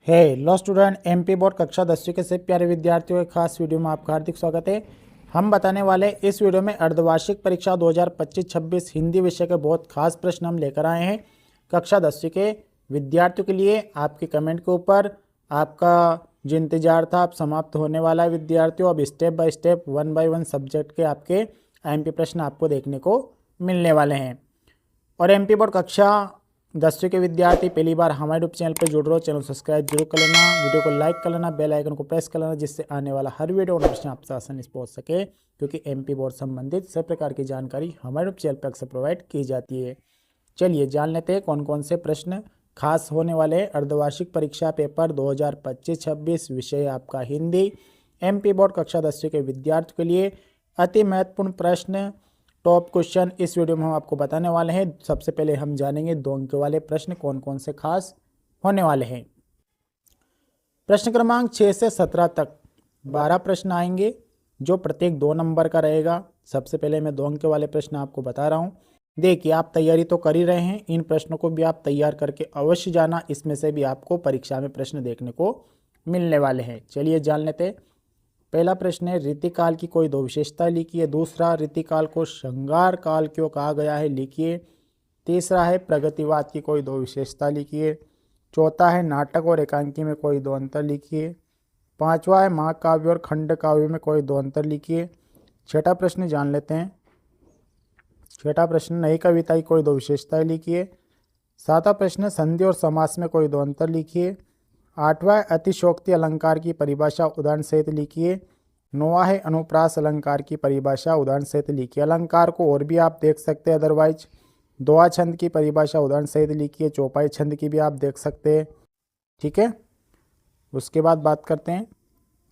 Hello student, MP board कक्षा 10वीं के सभी प्यारे विद्यार्थियों के खास वीडियो में आपका हार्दिक स्वागत है। हम बताने वाले इस वीडियो में अर्धवार्षिक परीक्षा 2025-26 हिंदी विषय के बहुत खास प्रश्न हम लेकर आए हैं कक्षा 10वीं के विद्यार्थियों के लिए। आपके कमेंट के ऊपर आपका जो इंतजार था अब समाप्त होने वाला है विद्यार्थियों। अब step by step 1 by 1 subject के आपके एमपी प्रश्न आपको देखने को मिलने वाले हैं। और एमपी बोर्ड कक्षा 10वीं के विद्यार्थी पहली बार हमारे यूट्यूब चैनल पर जुड़ रहे हो, चैनल सब्सक्राइब जरूर कर लेना, वीडियो को लाइक कर लेना, बेल आइकन को प्रेस कर लेना, जिससे आने वाला हर वीडियो नोटिफिकेशन आपसे आसानी से पहुंच सके, क्योंकि एमपी बोर्ड संबंधित सभी प्रकार की जानकारी हमारे यूट्यूब चैनल पर अक्सर प्रोवाइड की जाती है। चलिए जान लेते हैं कौन कौन से प्रश्न खास होने वाले। अर्धवार्षिक परीक्षा पेपर 2025-26 विषय आपका हिंदी, एमपी बोर्ड कक्षा 10वीं के विद्यार्थियों के लिए अति महत्वपूर्ण प्रश्न, टॉप क्वेश्चन इस वीडियो में हम आपको बताने वाले हैं। सबसे पहले हम जानेंगे 2 अंक वाले प्रश्न कौन कौन से खास होने वाले हैं। प्रश्न क्रमांक 6 से 17 तक 12 प्रश्न आएंगे, जो प्रत्येक 2 नंबर का रहेगा। सबसे पहले मैं 2 अंक वाले प्रश्न आपको बता रहा हूं। देखिए, आप तैयारी तो कर ही रहे हैं, इन प्रश्नों को भी आप तैयार करके अवश्य जाना, इसमें से भी आपको परीक्षा में प्रश्न देखने को मिलने वाले हैं। चलिए जान लेते हैं। पहला प्रश्न है, रीतिकाल की कोई 2 विशेषता लिखिए। दूसरा, रीतिकाल को श्रृंगार काल क्यों कहा गया है, लिखिए। तीसरा है, प्रगतिवाद की कोई 2 विशेषता लिखिए। चौथा है, नाटक और एकांकी में कोई 2 अंतर लिखिए। पांचवा है, महाकाव्य और खंड काव्य में कोई 2 अंतर लिखिए। छठा प्रश्न जान लेते हैं। छठा प्रश्न, नई कविता की कोई 2 विशेषताएं लिखिए। सातवां प्रश्न, संधि और समास में कोई 2 अंतर लिखिए। आठवां, अतिशयोक्ति अलंकार की परिभाषा उदाहरण सहित लिखिए। नौवां है, अनुप्रास अलंकार की परिभाषा उदाहरण सहित लिखिए। अलंकार को और भी आप देख सकते हैं, अदरवाइज दोहा छंद की परिभाषा उदाहरण सहित लिखिए। चौपाई छंद की भी आप देख सकते हैं, ठीक है। उसके बाद बात करते हैं,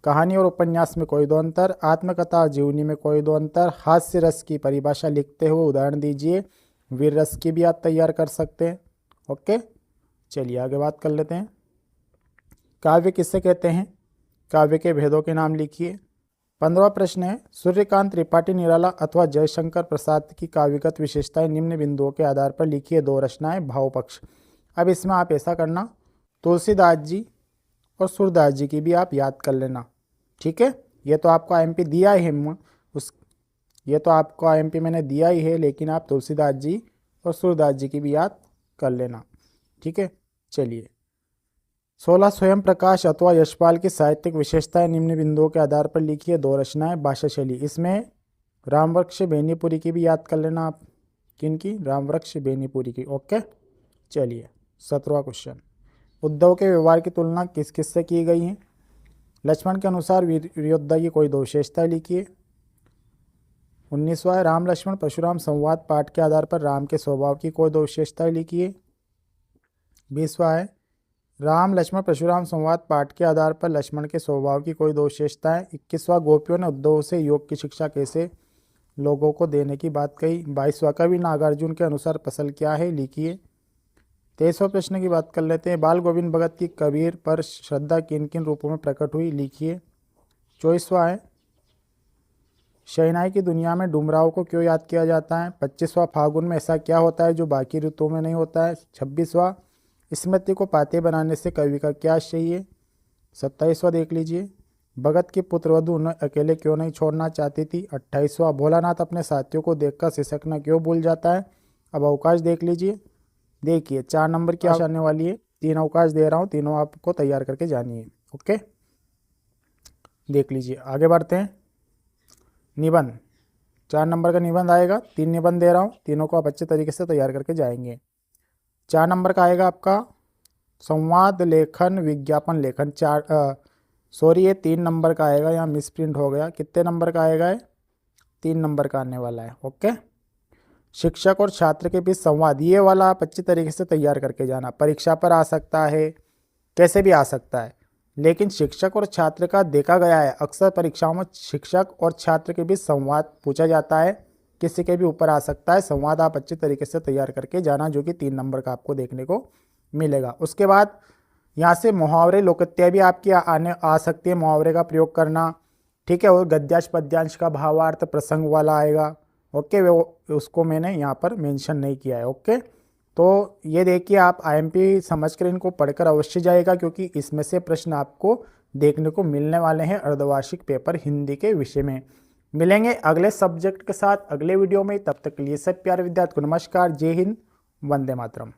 कहानी और उपन्यास में कोई 2 अंतर, आत्मकथा और जीवनी में कोई 2 अंतर। हास्य रस की परिभाषा लिखते हुए उदाहरण दीजिए। वीर रस की भी आप तैयार कर सकते हैं। ओके, चलिए आगे बात कर लेते हैं। काव्य किससे कहते हैं, काव्य के भेदों के नाम लिखिए। 15वां प्रश्न है, सूर्यकांत त्रिपाठी निराला अथवा जयशंकर प्रसाद की काव्यगत विशेषताएं निम्न बिंदुओं के आधार पर लिखिए। 2 रचनाएं, भावपक्ष। अब इसमें आप ऐसा करना, तुलसीदास जी और सूरदास जी की भी आप याद कर लेना, ठीक है। ये तो आपको एमपी दिया ही है, ये तो आपको एमपी मैंने दिया ही है, लेकिन आप तुलसीदास जी और सूरदास जी की भी याद कर लेना, ठीक है। चलिए, 16 स्वयं प्रकाश अथवा यशपाल की साहित्यिक विशेषताएं निम्न बिंदुओं के आधार पर लिखिए। 2 रचनाएं, भाषा शैली। इसमें रामवृक्ष बेनीपुरी की भी याद कर लेना आप, किनकी, रामवृक्ष बेनीपुरी की। ओके, चलिए 17वां क्वेश्चन, उद्धव के व्यवहार की तुलना किस किस से की गई है। लक्ष्मण के अनुसार वीरयोद्धा की कोई 2 विशेषताएं लिखिए। 19वां है, राम लक्ष्मण परशुराम संवाद पाठ के आधार पर राम के स्वभाव की कोई 2 विशेषताएं लिखिए। 20वां है, राम लक्ष्मण परशुराम संवाद पाठ के आधार पर लक्ष्मण के स्वभाव की कोई 2 विशेषताएं। 21वां, गोपियों ने उद्धव से योग की शिक्षा कैसे लोगों को देने की बात कही। 22वां, कवि नागार्जुन के अनुसार फसल क्या है, लिखिए। 23वां प्रश्न की बात कर लेते हैं, बाल गोविंद भगत की कबीर पर श्रद्धा किन किन रूपों में प्रकट हुई, लिखिए। 24वां है, शहनाई की दुनिया में डुमराव को क्यों याद किया जाता है। 25वां, फागुन में ऐसा क्या होता है जो बाकी ऋतुओं में नहीं होता है। 26वां, स्मृति को पाते बनाने से कवि का क्या आशय है। 27वां देख लीजिए, भगत की पुत्रवधु उन्हें अकेले क्यों नहीं छोड़ना चाहती थी। 28वां, भोलानाथ अपने साथियों को देखकर सिसकना क्यों भूल जाता है। अब अवकाश देख लीजिए। देखिए 4 नंबर की आने वाली है, 3 अवकाश दे रहा हूँ, तीनों आपको तैयार करके जानिए। ओके, देख लीजिए। आगे बढ़ते हैं, निबंध। 4 नंबर का निबंध आएगा, 3 निबंध दे रहा हूँ, तीनों को आप अच्छे तरीके से तैयार करके जाएंगे। 4 नंबर का आएगा आपका संवाद लेखन, विज्ञापन लेखन। ये 3 नंबर का आएगा, यहाँ मिसप्रिंट हो गया। कितने नंबर का आएगा, 3 नंबर का आने वाला है। ओके, शिक्षक और छात्र के बीच संवाद, ये वाला आप अच्छी तरीके से तैयार करके जाना। परीक्षा पर आ सकता है, कैसे भी आ सकता है, लेकिन शिक्षक और छात्र का देखा गया है अक्सर परीक्षाओं में शिक्षक और छात्र के बीच संवाद पूछा जाता है, किसी के भी ऊपर आ सकता है। संवाद आप अच्छे तरीके से तैयार करके जाना, जो कि 3 नंबर का आपको देखने को मिलेगा। उसके बाद यहाँ से मुहावरे, लोकोक्तियाँ भी आपकी आ सकती है, मुहावरे का प्रयोग करना, ठीक है। और गद्यांश पद्यांश का भावार्थ प्रसंग वाला आएगा। ओके, वो उसको मैंने यहाँ पर मेंशन नहीं किया है। ओके, तो ये देखिए, आप आईएमपी समझकर इनको पढ़कर अवश्य जाएगा, क्योंकि इसमें से प्रश्न आपको देखने को मिलने वाले हैं अर्धवार्षिक पेपर हिंदी के विषय में। मिलेंगे अगले सब्जेक्ट के साथ अगले वीडियो में। तब तक के लिए सब प्यारे विद्यार्थियों को नमस्कार, जय हिंद, वंदे मातरम।